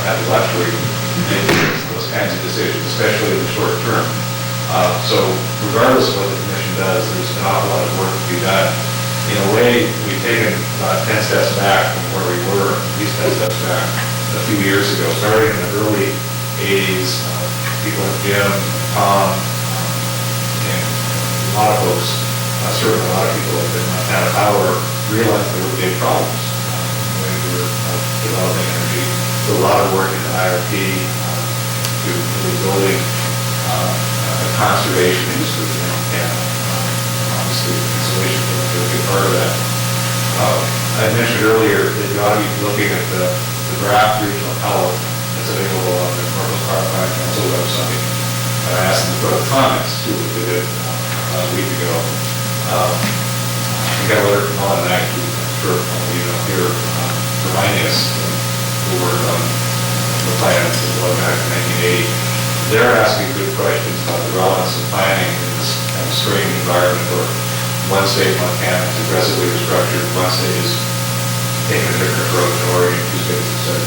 have the luxury of making those kinds of decisions, especially in the short term. So regardless of what the commission does, there's an awful lot of work to be done. In a way, we've taken about 10 steps back from where we were, at least 10 steps back a few years ago. Starting in the early 80s, people like Jim, Tom, and a lot of folks, certainly a lot of people in Montana Power, realized there were big problems when we were developing energy. So a lot of work in the IRP to really building a conservation industry in Montana. Obviously, insulation is a big part of that. I mentioned earlier that you ought to be looking at the draft regional health that's available on the Northwest Power Plant Council website. And I asked them to put up comments too, which they did about a week ago. We got a letter from Ellen and actually, I'm sure all of you know here, reminding us who worked on the plan since back in 1980. They're asking good questions about the relevance of planning in this kind of strange environment where one state, Montana, is aggressively restructured, one state is taking a different approach, and Oregon, two states have said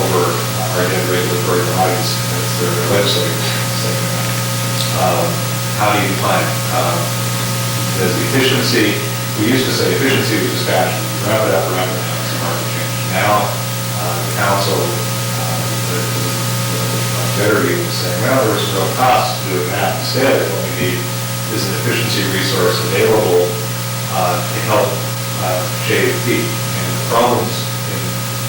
over our dead regulatory bodies, as their legislators saying that. How do you define it? Does efficiency, we used to say efficiency was dispatch, ramp it up, it's a market change. Now, the council, Betterview was saying, well, there's no cost to doing that. Instead, what we need is an efficiency resource available to help shave peak. And the problems in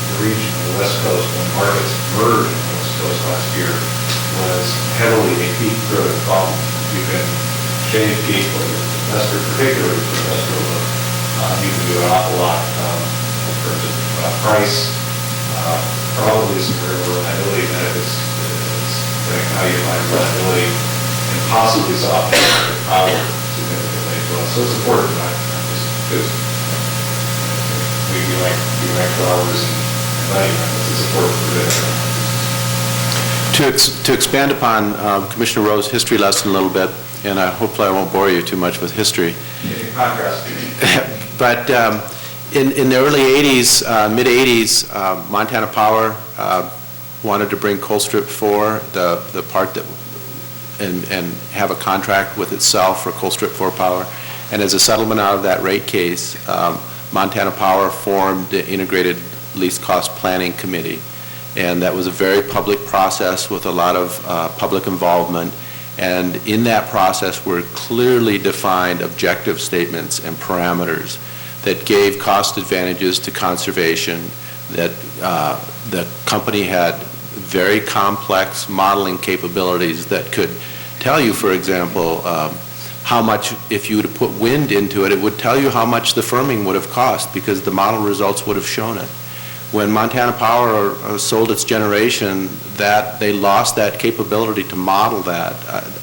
the region of the West Coast, when markets merged in the West Coast last year, was heavily a peak-driven problem. You can shave peak, particularly for industrial load. You can do an awful lot in terms of price, probably some reliability benefits. How you find reliability and possibly soften market power significantly as well. So it's important, not just because we like flowers and money, it's important for this. To expand upon Commissioner Rowe's history lesson a little bit, and hopefully I won't bore you too much with history. In contrast. But in the early 80s, mid-80s, Montana Power wanted to bring Colstrip 4, the part that, and have a contract with itself for Colstrip 4 power. And as a settlement out of that rate case, Montana Power formed the Integrated Least Cost Planning Committee. And that was a very public process with a lot of public involvement. And in that process were clearly defined objective statements and parameters that gave cost advantages to conservation, that the company had very complex modeling capabilities that could tell you, for example, how much, if you were to put wind into it, it would tell you how much the firming would have cost because the model results would have shown it. When Montana Power sold its generation, that they lost that capability to model that.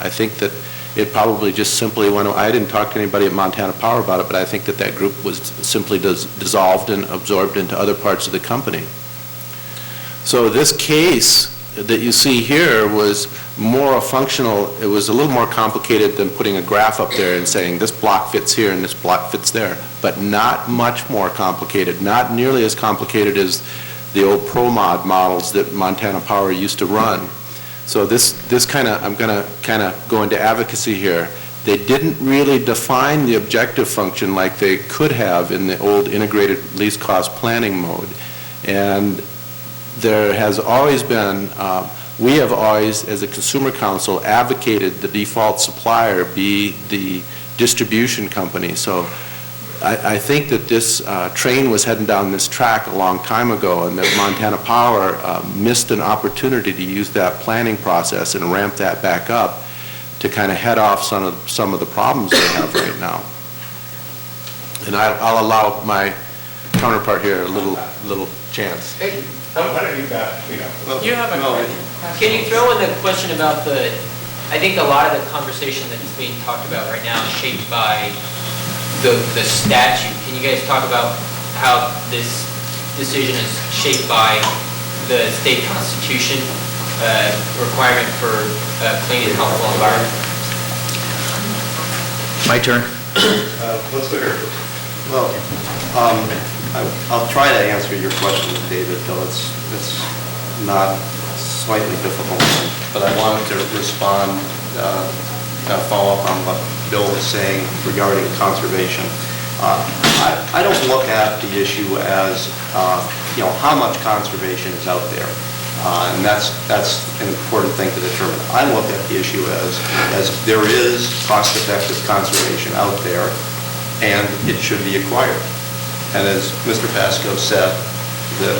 I think that it probably just simply went, I didn't talk to anybody at Montana Power about it, but I think that that group was simply dissolved and absorbed into other parts of the company. So this case that you see here was more functional. It was a little more complicated than putting a graph up there and saying this block fits here and this block fits there, but not much more complicated, not nearly as complicated as the old ProMod models that Montana Power used to run. So this kind of, I'm going to kind of go into advocacy here. They didn't really define the objective function like they could have in the old integrated least cost planning mode. And there has always been, we have always, as a consumer council, advocated the default supplier be the distribution company. So I think that this train was heading down this track a long time ago, and that Montana Power missed an opportunity to use that planning process and ramp that back up to kind of head off some of the problems they have right now. And I'll allow my counterpart here a little chance. Hey, why don't you back? You have a Can you throw in the question about I think a lot of the conversation that's being talked about right now is shaped by the statute. Can you guys talk about how this decision is shaped by the state constitution requirement for a clean and healthful environment? My turn. Let's go here. Well, I'll try to answer your question, David, though it's not slightly difficult, but I wanted to respond, kind of follow up on what Bill was saying regarding conservation. I don't look at the issue as, how much conservation is out there. And that's an important thing to determine. I look at the issue as there is cost-effective conservation out there, and it should be acquired. And as Mr. Pasco said, the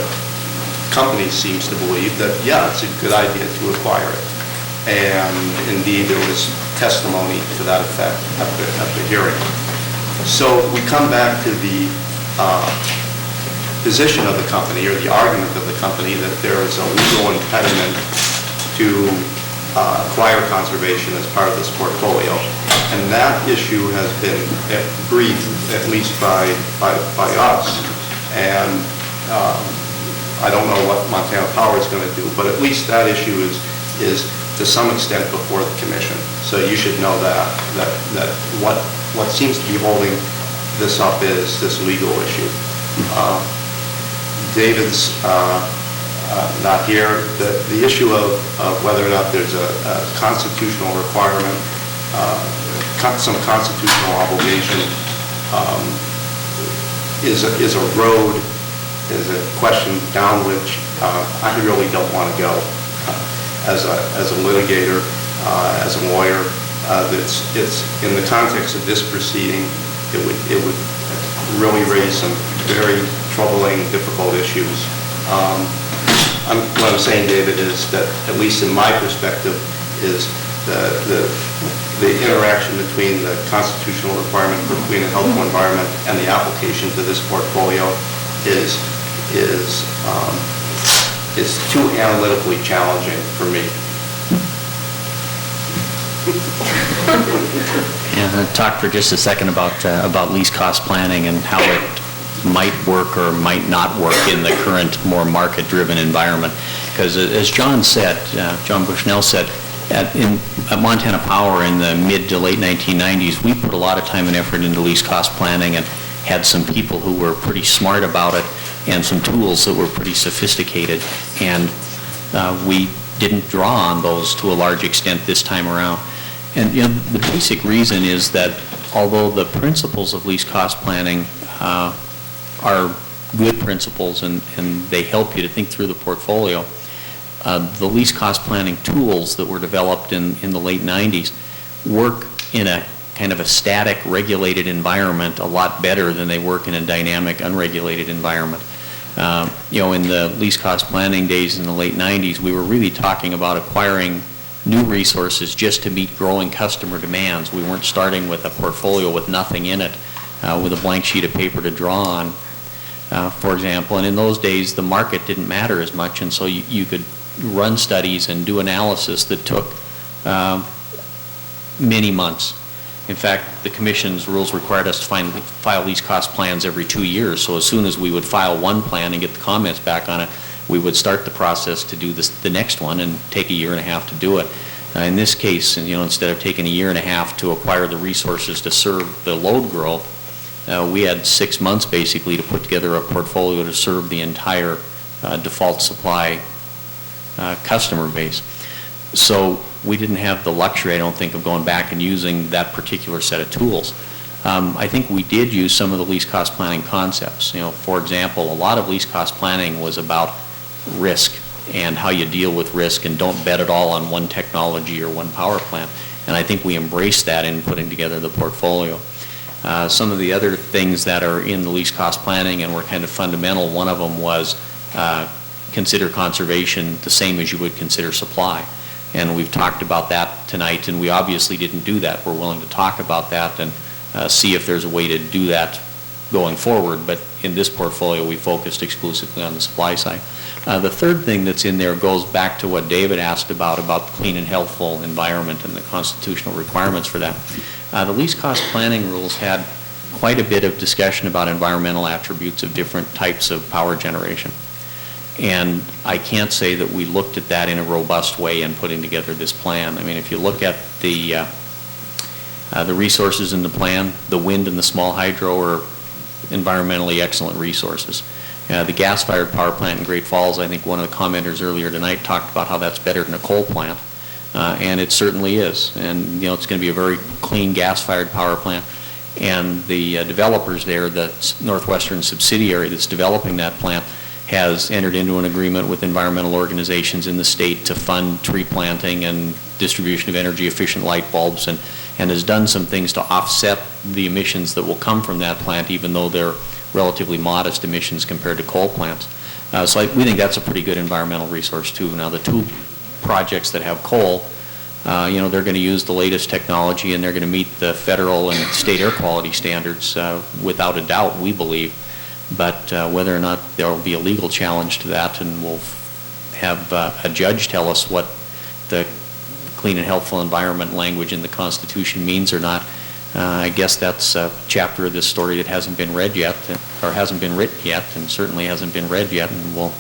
company seems to believe that, yeah, it's a good idea to acquire it. And indeed, there was testimony to that effect at the hearing. So we come back to the position of the company, or the argument of the company, that there is a legal impediment to acquire conservation as part of this portfolio. And that issue has been briefed, at least by us. And I don't know what Montana Power is going to do, but at least that issue is to some extent before the commission. So you should know that what seems to be holding this up is this legal issue. David's not here. The issue of whether or not there's a constitutional requirement, some constitutional obligation, is a road, is a question down which I really don't want to go as a litigator, as a lawyer. It's in the context of this proceeding, it would really raise some very troubling, difficult issues. What I'm saying, David, is that, at least in my perspective, is the interaction between the constitutional requirement for clean and healthful environment and the application to this portfolio is too analytically challenging for me. Yeah, talk for just a second about least cost planning and how it might work or might not work in the current more market-driven environment. Because as John said, John Bushnell said, at Montana Power in the mid to late 1990s, we put a lot of time and effort into least cost planning and had some people who were pretty smart about it and some tools that were pretty sophisticated. And we didn't draw on those to a large extent this time around. And the basic reason is that although the principles of least cost planning are good principles and they help you to think through the portfolio, the least cost planning tools that were developed in the late 90s work in a kind of a static, regulated environment a lot better than they work in a dynamic, unregulated environment. In the least cost planning days in the late 90s, we were really talking about acquiring new resources just to meet growing customer demands. We weren't starting with a portfolio with nothing in it, with a blank sheet of paper to draw on, for example. And in those days, the market didn't matter as much, and so you could run studies and do analysis that took many months. In fact, the Commission's rules required us to file least cost plans every 2 years. So as soon as we would file one plan and get the comments back on it, we would start the process to do the next one and take a year and a half to do it. In this case, instead of taking a year and a half to acquire the resources to serve the load growth, we had 6 months basically to put together a portfolio to serve the entire default supply customer base. So we didn't have the luxury, I don't think, of going back and using that particular set of tools. I think we did use some of the least cost planning concepts. For example, a lot of least cost planning was about risk and how you deal with risk and don't bet it all on one technology or one power plant. And I think we embraced that in putting together the portfolio. Some of the other things that are in the least cost planning and were kind of fundamental, one of them was consider conservation the same as you would consider supply. And we've talked about that tonight, and we obviously didn't do that. We're willing to talk about that and see if there's a way to do that going forward. But in this portfolio, we focused exclusively on the supply side. The third thing that's in there goes back to what David asked about the clean and healthful environment and the constitutional requirements for that. The least cost planning rules had quite a bit of discussion about environmental attributes of different types of power generation. And I can't say that we looked at that in a robust way in putting together this plan. I mean, if you look at the resources in the plan, the wind and the small hydro are environmentally excellent resources. The gas-fired power plant in Great Falls, I think one of the commenters earlier tonight talked about how that's better than a coal plant, and it certainly is. And, it's going to be a very clean gas-fired power plant. And the developers there, the Northwestern subsidiary that's developing that plant, has entered into an agreement with environmental organizations in the state to fund tree planting and distribution of energy-efficient light bulbs, and has done some things to offset the emissions that will come from that plant, even though they're relatively modest emissions compared to coal plants. We think that's a pretty good environmental resource, too. Now, the two projects that have coal, they're going to use the latest technology, and they're going to meet the federal and state air quality standards without a doubt, we believe. But whether or not there will be a legal challenge to that, and we'll have a judge tell us what the clean and healthful environment language in the Constitution means or not, I guess that's a chapter of this story that hasn't been read yet, or hasn't been written yet, and certainly hasn't been read yet, and we'll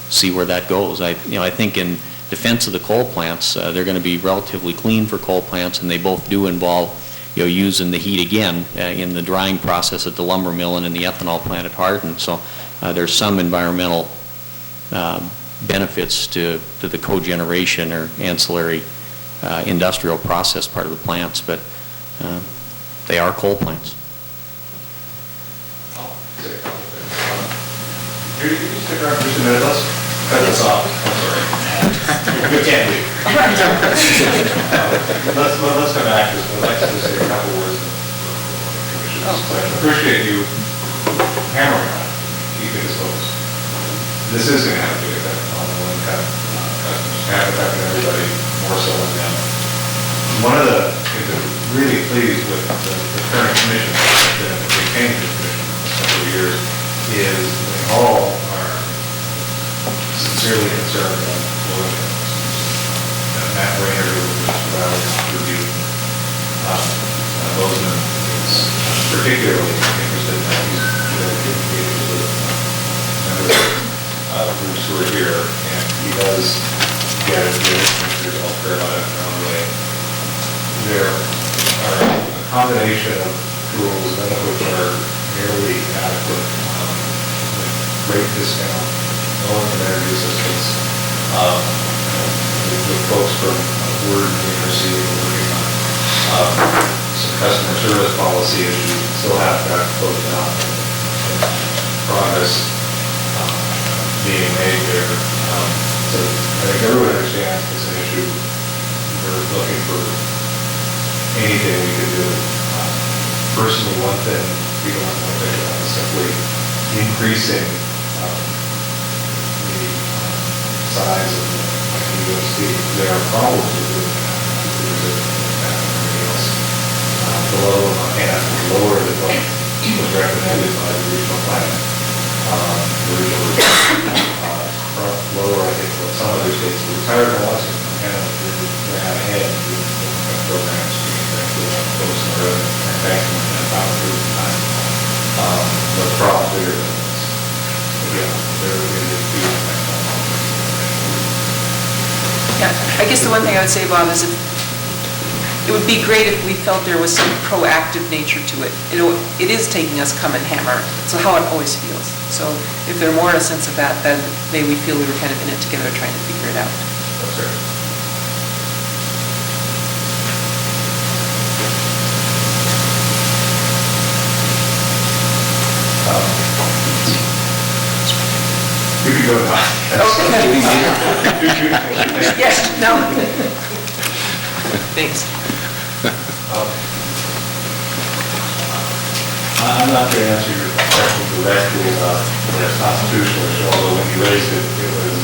see where that goes. I think in defense of the coal plants, they're going to be relatively clean for coal plants, and they both do involve using the heat again in the drying process at the lumber mill and in the ethanol plant at Hardin. So there's some environmental benefits to the cogeneration or ancillary industrial process part of the plants, but they are coal plants. I'll say a couple things. Can you stick around for just a minute? Let's cut this off. I'm sorry. You can't leave. Let's come back to this. I'd like to just say a couple words. I appreciate you hammering on it, keeping this focused. This is going to have a big effect on the one-cut customers, have affecting everybody more so than them. One of the things that I'm really pleased with the current commission, that they came to the commission in a couple of years, is they all are sincerely concerned about low-income customers. Matt Rayner, who was providing review, Bozeman is particularly interested in that. He's really good engaged with members of groups who are here, and he does get it. There's all fair about it in their own way. There are a combination of tools, none of which are nearly adequate, with great discount, low-income energy assistance. The folks from Word and University are working on some customer service policy issues. Still have that closed out. Progress being made there. So I think everyone understands it's an issue. We're looking for anything we can do. Personally, one thing we don't want to think about is simply increasing the size of the USD. There are problems with doing that. Everything else. The level of Montana is lower than what was recommended by the regional plan. The regional lower, I think, what some other states retired in Washington. Montana really ran ahead with the programs being directly up close to our and back in about a period of time. But the problem bigger than this. Again, there is a huge effect on all of this. Yeah, I guess the one thing I would say, Bob, is it would be great if we felt there was some proactive nature to it. It is taking us come and hammer, so how it always feels. So if there more a sense of that, then maybe we feel we were kind of in it together trying to figure it out. That's right. We can go now. Yes, no. Thanks. I'm not going to answer your question directly about the constitutional issue, although when you raised it, it was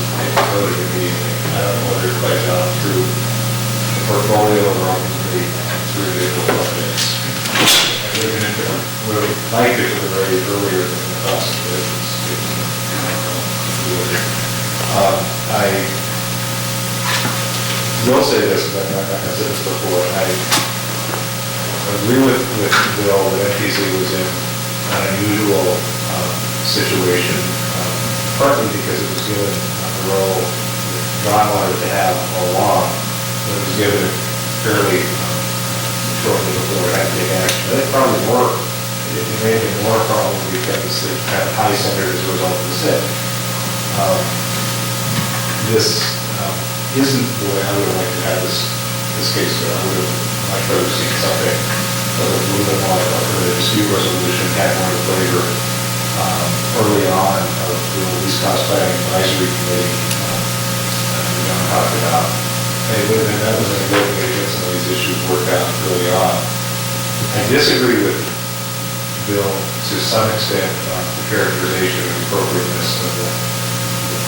voted immediately. I don't know whether it plays out through the portfolio or ultimately through the projects. I would have liked it to have raised earlier than the cost of it. I will say this, but I'm not going to say this before. I agree with Bill that NPC was in an unusual situation, partly because it was given a role that John wanted to have all along, but it was given fairly shortly before it had to take action. I think probably more it made it more a problem because it had high standards as a result of the SIP. This isn't the way I would have liked to have this case go. I would have much rather seen something that was a little bit more like a dispute resolution, had more flavor early on of the least cost planning advisory committee talked about. And it would have been, that was a good way to get some of these issues worked out early on. I disagree with Bill to some extent on the characterization and appropriateness of the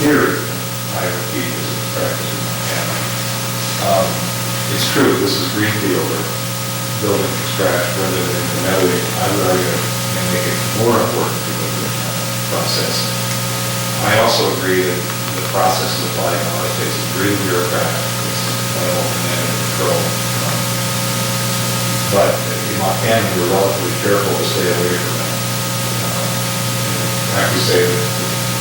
theory of IRP as a practice in Montana. It's true, this is greenfield or building from scratch rather than incrementally. I would argue and make it more important to go through the process. I also agree that the process is applied in a lot of cases, really bureaucratic, it's and control. But in Montana, we're relatively careful to stay away from that. I have to say that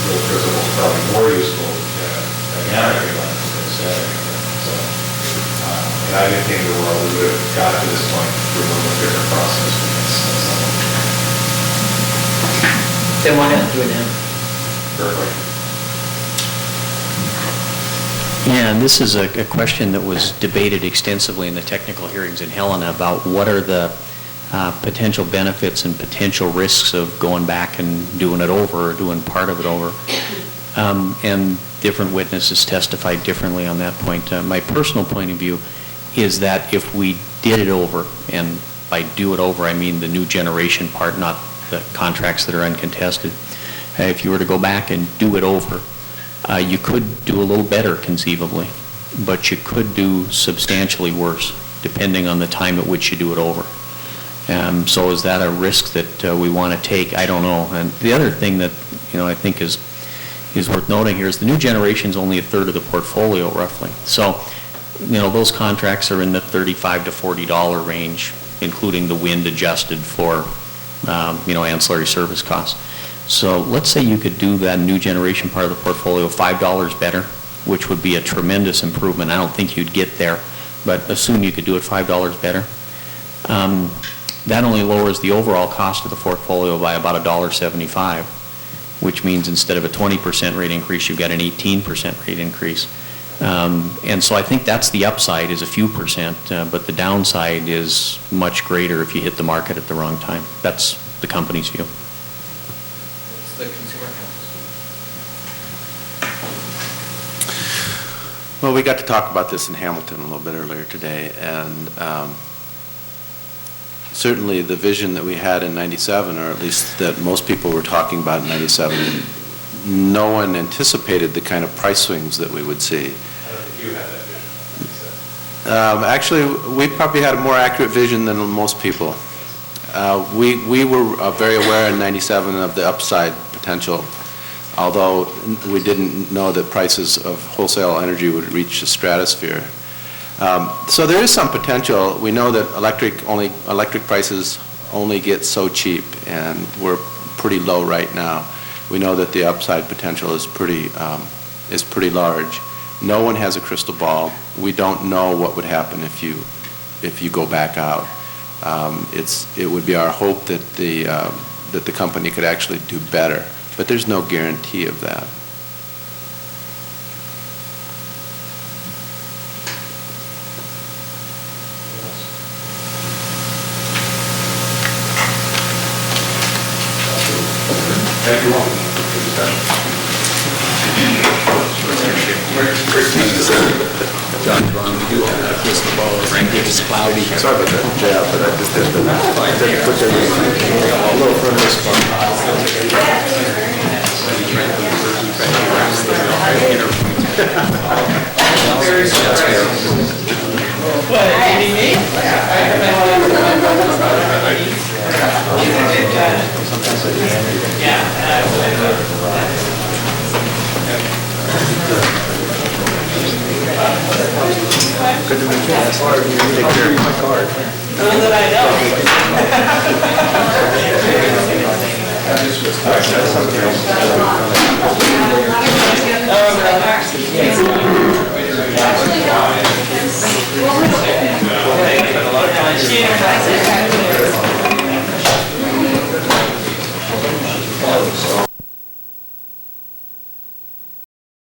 those principles are probably more useful dynamically than static. So, and I didn't think the world we would have got to this point through a little different process. But that's not what Then why not do it now? perfect. Yeah, and this is a question that was debated extensively in the technical hearings in Helena about what are the potential benefits and potential risks of going back and doing it over or doing part of it over. And different witnesses testified differently on that point. My personal point of view is that if we did it over, and by do it over I mean the new generation part, not the contracts that are uncontested, if you were to go back and do it over, you could do a little better conceivably, but you could do substantially worse, depending on the time at which you do it over. So is that a risk that we want to take? I don't know. And the other thing that I think is worth noting here is the new generation is only a third of the portfolio, roughly. So those contracts are in the $35 to $40 range, including the wind adjusted for ancillary service costs. So let's say you could do that new generation part of the portfolio $5 better, which would be a tremendous improvement. I don't think you'd get there, but assume you could do it $5 better. That only lowers the overall cost of the portfolio by about $1.75, which means instead of a 20% rate increase, you've got an 18% rate increase. And so I think that's the upside, is a few percent, but the downside is much greater if you hit the market at the wrong time. That's the company's view. It's the consumer council's. Well, we got to talk about this in Hamilton a little bit earlier today, and certainly the vision that we had in 97, or at least that most people were talking about in 97, no one anticipated the kind of price swings that we would see. I don't think you had that vision. Actually, we probably had a more accurate vision than most people. We were very aware in 97 of the upside potential, although we didn't know that prices of wholesale energy would reach the stratosphere. So there is some potential. We know that electric prices only get so cheap, and we're pretty low right now. We know that the upside potential is pretty large. No one has a crystal ball. We don't know what would happen if you go back out. It would be our hope that the company could actually do better, but there's no guarantee of that. Thank you all. John, we do have a crystal ball, frankly, it's cloudy. Sorry about that, Jeff, but I just had to put that a little further Good to meet you. Take care of my card. Yeah.